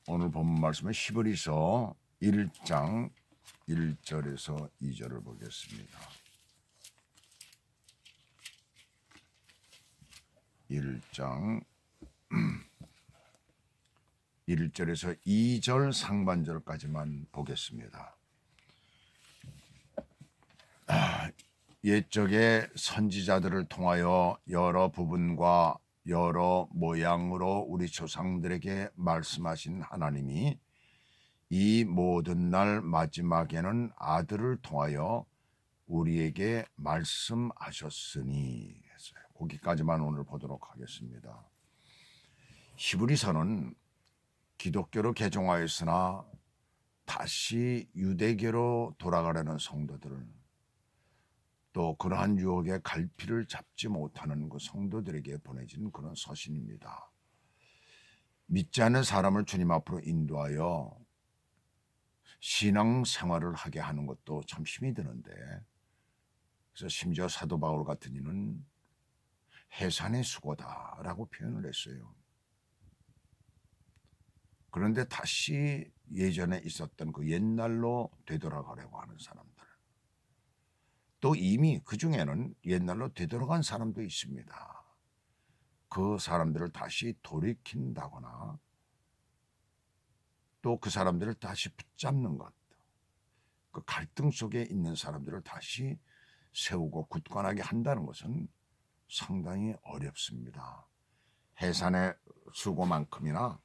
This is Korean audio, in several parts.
오늘 본문 말씀은 히브리서 1장 1절에서 2절을 보겠습니다. 1장 1절에서 2절 상반절까지만 보겠습니다. 옛적의 선지자들을 통하여 여러 부분과 여러 모양으로 우리 조상들에게 말씀하신 하나님이 이 모든 날 마지막에는 아들을 통하여 우리에게 말씀하셨으니 했어요. 거기까지만 오늘 보도록 하겠습니다. 히브리서는 기독교로 개종하였으나 다시 유대교로 돌아가려는 성도들을, 또 그러한 유혹에 갈피를 잡지 못하는 그 성도들에게 보내진 그런 서신입니다. 믿지 않는 사람을 주님 앞으로 인도하여 신앙 생활을 하게 하는 것도 참 힘이 드는데, 그래서 심지어 사도 바울 같은 이는 해산의 수고다라고 표현을 했어요. 그런데 다시 예전에 있었던 그 옛날로 되돌아가려고 하는 사람들, 또 이미 그 중에는 옛날로 되돌아간 사람도 있습니다. 그 사람들을 다시 돌이킨다거나 또 그 사람들을 다시 붙잡는 것, 그 갈등 속에 있는 사람들을 다시 세우고 굳건하게 한다는 것은 상당히 어렵습니다. 해산의 수고만큼이나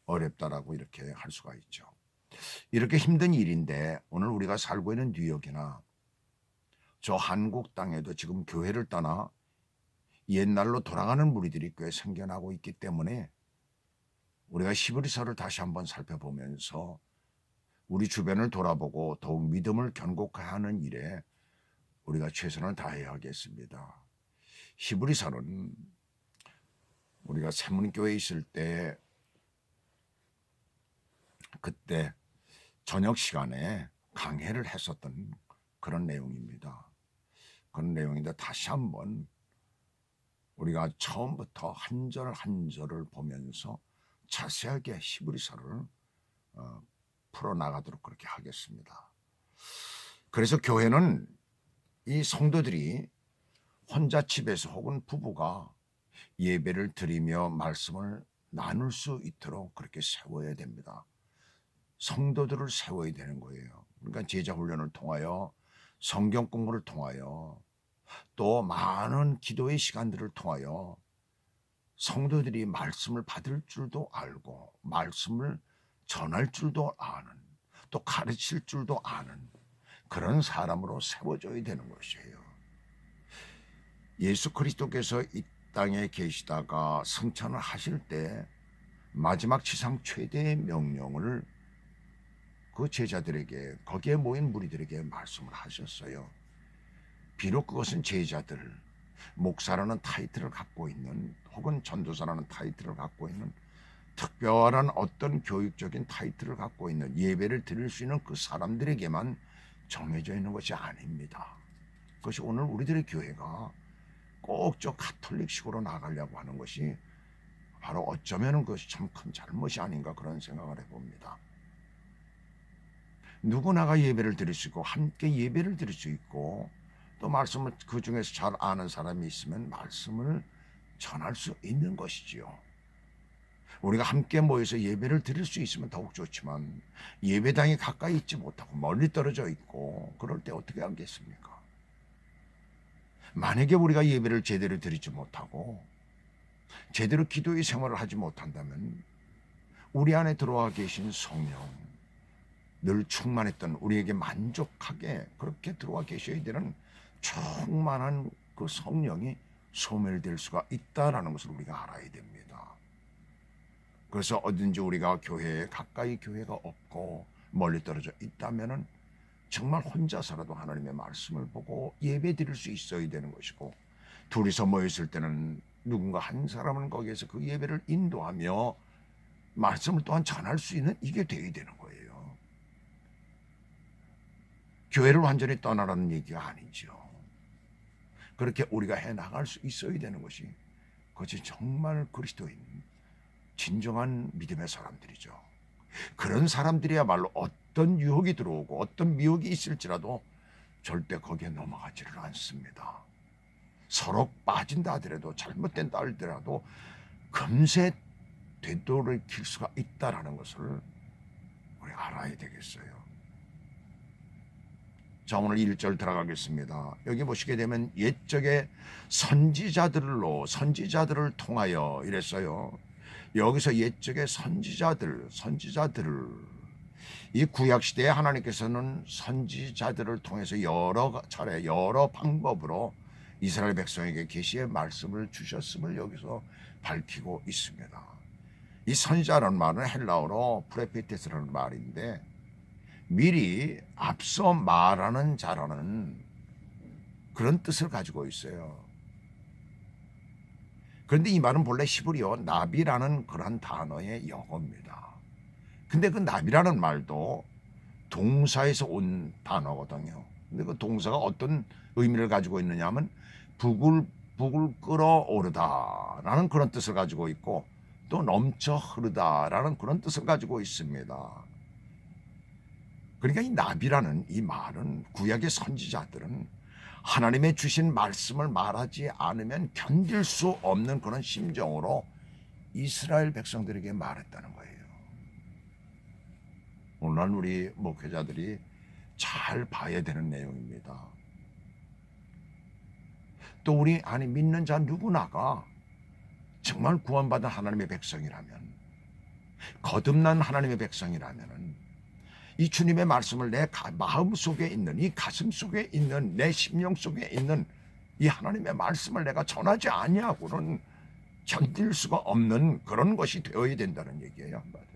어렵다라고 이렇게 할 수가 있죠. 이렇게 힘든 일인데 오늘 우리가 살고 있는 뉴욕이나 저 한국 땅에도 지금 교회를 떠나 옛날로 돌아가는 무리들이 꽤 생겨나고 있기 때문에 우리가 히브리서를 다시 한번 살펴보면서 우리 주변을 돌아보고 더욱 믿음을 견고하는 일에 우리가 최선을 다해야 하겠습니다. 히브리서는 우리가 세문교회에 있을 때 그때 저녁 시간에 강해를 했었던 그런 내용입니다. 그런 내용인데 다시 한번 우리가 처음부터 한 절 한 절을 보면서 자세하게 히브리서를 풀어나가도록 그렇게 하겠습니다. 그래서 교회는 이 성도들이 혼자 집에서 혹은 부부가 예배를 드리며 말씀을 나눌 수 있도록 그렇게 세워야 됩니다. 성도들을 세워야 되는 거예요. 그러니까 제자 훈련을 통하여, 성경 공부를 통하여, 또 많은 기도의 시간들을 통하여 성도들이 말씀을 받을 줄도 알고 말씀을 전할 줄도 아는, 또 가르칠 줄도 아는 그런 사람으로 세워져야 되는 것이에요. 예수 그리스도께서 이 땅에 계시다가 승천을 하실 때 마지막 지상 최대의 명령을 그 제자들에게, 거기에 모인 무리들에게 말씀을 하셨어요. 비록 그것은 제자들, 목사라는 타이틀을 갖고 있는, 혹은 전도사라는 타이틀을 갖고 있는, 특별한 어떤 교육적인 타이틀을 갖고 있는, 예배를 드릴 수 있는 그 사람들에게만 정해져 있는 것이 아닙니다. 그것이 오늘 우리들의 교회가 꼭 저 가톨릭식으로 나가려고 하는 것이 바로 어쩌면 그것이 참 큰 잘못이 아닌가 그런 생각을 해봅니다. 누구나가 예배를 드릴 수 있고 함께 예배를 드릴 수 있고, 또 말씀을 그 중에서 잘 아는 사람이 있으면 말씀을 전할 수 있는 것이지요. 우리가 함께 모여서 예배를 드릴 수 있으면 더욱 좋지만 예배당에 가까이 있지 못하고 멀리 떨어져 있고 그럴 때 어떻게 하겠습니까? 만약에 우리가 예배를 제대로 드리지 못하고 제대로 기도의 생활을 하지 못한다면 우리 안에 들어와 계신 성령, 늘 충만했던, 우리에게 만족하게 그렇게 들어와 계셔야 되는 충만한 그 성령이 소멸될 수가 있다라는 것을 우리가 알아야 됩니다. 그래서 어딘지 우리가 교회에 가까이 교회가 없고 멀리 떨어져 있다면은 정말 혼자서라도 하나님의 말씀을 보고 예배 드릴 수 있어야 되는 것이고, 둘이서 모였을 때는 누군가 한 사람은 거기에서 그 예배를 인도하며 말씀을 또한 전할 수 있는, 이게 되어야 되는 거예요. 교회를 완전히 떠나라는 얘기가 아니죠. 그렇게 우리가 해나갈 수 있어야 되는 것이, 그것이 정말 그리스도인 진정한 믿음의 사람들이죠. 그런 사람들이야말로 어떤 유혹이 들어오고 어떤 미혹이 있을지라도 절대 거기에 넘어가지를 않습니다. 서로 빠진다 하더라도 잘못된다 하더라도 금세 되돌이킬 수가 있다라는 것을 우리가 알아야 되겠어요. 자, 오늘 1절 들어가겠습니다. 여기 보시게 되면 옛적의 선지자들을 통하여 이랬어요. 여기서 옛적의 선지자들 이 구약시대에 하나님께서는 선지자들을 통해서 여러 차례 여러 방법으로 이스라엘 백성에게 계시의 말씀을 주셨음을 여기서 밝히고 있습니다. 이 선지자라는 말은 헬라어로 프레피테스라는 말인데 미리 앞서 말하는 자라는 그런 뜻을 가지고 있어요. 그런데 이 말은 본래 히브리어 나비라는 그런 단어의 영어입니다. 근데 그 나비라는 말도 동사에서 온 단어거든요. 근데 그 동사가 어떤 의미를 가지고 있느냐 하면 북을 끓어오르다라는 그런 뜻을 가지고 있고 또 넘쳐 흐르다라는 그런 뜻을 가지고 있습니다. 그러니까 이 나비라는 이 말은 구약의 선지자들은 하나님의 주신 말씀을 말하지 않으면 견딜 수 없는 그런 심정으로 이스라엘 백성들에게 말했다는 거예요. 오늘날 우리 목회자들이 잘 봐야 되는 내용입니다. 또 우리 안에 믿는 자 누구나가 정말 구원받은 하나님의 백성이라면, 거듭난 하나님의 백성이라면 이 주님의 말씀을 내 마음 속에 있는, 이 가슴 속에 있는, 내 심령 속에 있는 이 하나님의 말씀을 내가 전하지 아니하고는 견딜 수가 없는 그런 것이 되어야 된다는 얘기예요. 한마디로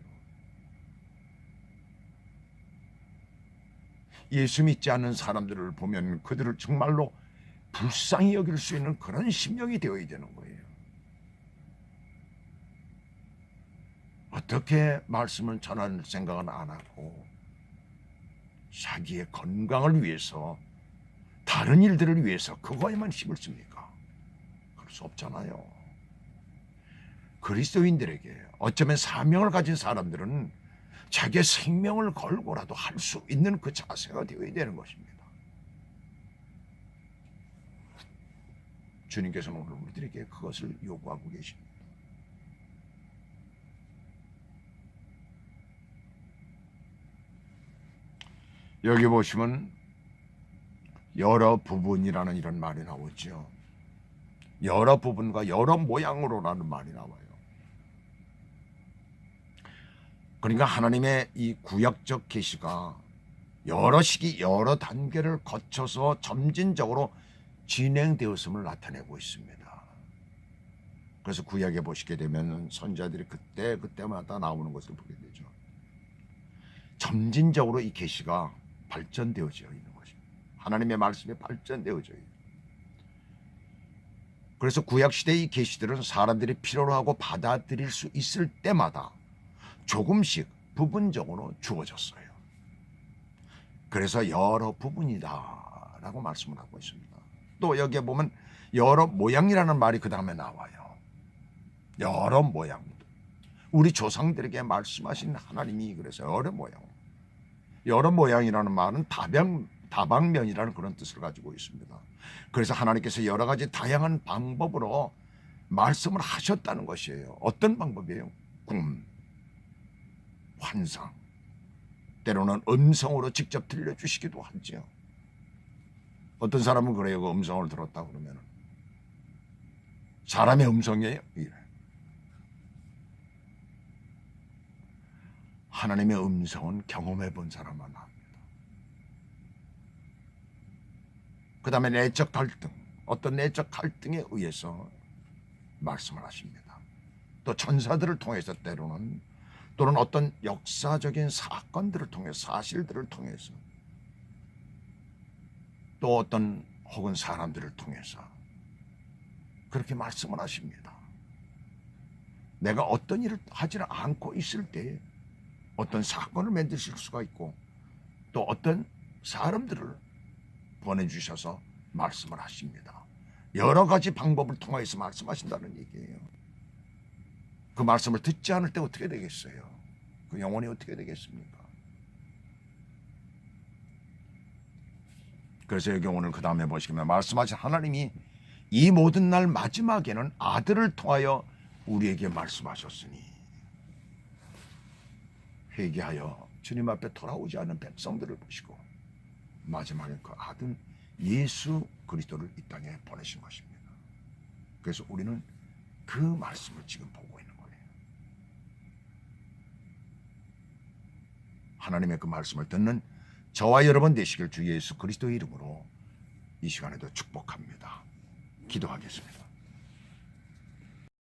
예수 믿지 않는 사람들을 보면 그들을 정말로 불쌍히 여길 수 있는 그런 심령이 되어야 되는 거예요. 어떻게 말씀을 전할 생각은 안 하고 자기의 건강을 위해서, 다른 일들을 위해서 그거에만 힘을 씁니까? 그럴 수 없잖아요. 그리스도인들에게 어쩌면 사명을 가진 사람들은 자기의 생명을 걸고라도 할 수 있는 그 자세가 되어야 되는 것입니다. 주님께서는 오늘 우리들에게 그것을 요구하고 계십니다. 여기 보시면 여러 부분이라는 이런 말이 나오죠. 여러 부분과 여러 모양으로라는 말이 나와요. 그러니까 하나님의 이 구약적 계시가 여러 시기 여러 단계를 거쳐서 점진적으로 진행되었음을 나타내고 있습니다. 그래서 구약에 보시게 되면 선지자들이 그때마다 나오는 것을 보게 되죠. 점진적으로 이 계시가 발전되어져 있는 것입니다. 하나님의 말씀이 발전되어져 있는. 그래서 구약시대 이 계시들은 사람들이 필요로 하고 받아들일 수 있을 때마다 조금씩 부분적으로 주어졌어요. 그래서 여러 부분이다 라고 말씀을 하고 있습니다. 또 여기에 보면 여러 모양이라는 말이 그 다음에 나와요. 여러 모양. 우리 조상들에게 말씀하신 하나님이 그래서 여러 모양. 여러 모양이라는 말은 다방면이라는 그런 뜻을 가지고 있습니다. 그래서 하나님께서 여러 가지 다양한 방법으로 말씀을 하셨다는 것이에요. 어떤 방법이에요? 꿈, 환상, 때로는 음성으로 직접 들려주시기도 하죠. 어떤 사람은 그래요. 그 음성을 들었다 그러면 사람의 음성이에요? 이래. 하나님의 음성은 경험해 본 사람만 합니다. 그 다음에 내적 갈등, 어떤 내적 갈등에 의해서 말씀을 하십니다. 또 천사들을 통해서 때로는, 또는 어떤 역사적인 사건들을 통해서, 사실들을 통해서, 또 어떤 혹은 사람들을 통해서 그렇게 말씀을 하십니다. 내가 어떤 일을 하지 않고 있을 때 어떤 사건을 만드실 수가 있고, 또 어떤 사람들을 보내주셔서 말씀을 하십니다. 여러 가지 방법을 통해서 말씀하신다는 얘기예요. 그 말씀을 듣지 않을 때 어떻게 되겠어요? 그 영혼이 어떻게 되겠습니까? 그래서 여기 오늘 그 다음에 보시면 말씀하신 하나님이 이 모든 날 마지막에는 아들을 통하여 우리에게 말씀하셨으니 회개하여 주님 앞에 돌아오지 않은 백성들을 보시고 마지막에 그 아들 예수 그리스도를 이 땅에 보내신 것입니다. 그래서 우리는 그 말씀을 지금 보고 있는 거예요. 하나님의 그 말씀을 듣는 저와 여러분 되시길 주 예수 그리스도의 이름으로 이 시간에도 축복합니다. 기도하겠습니다.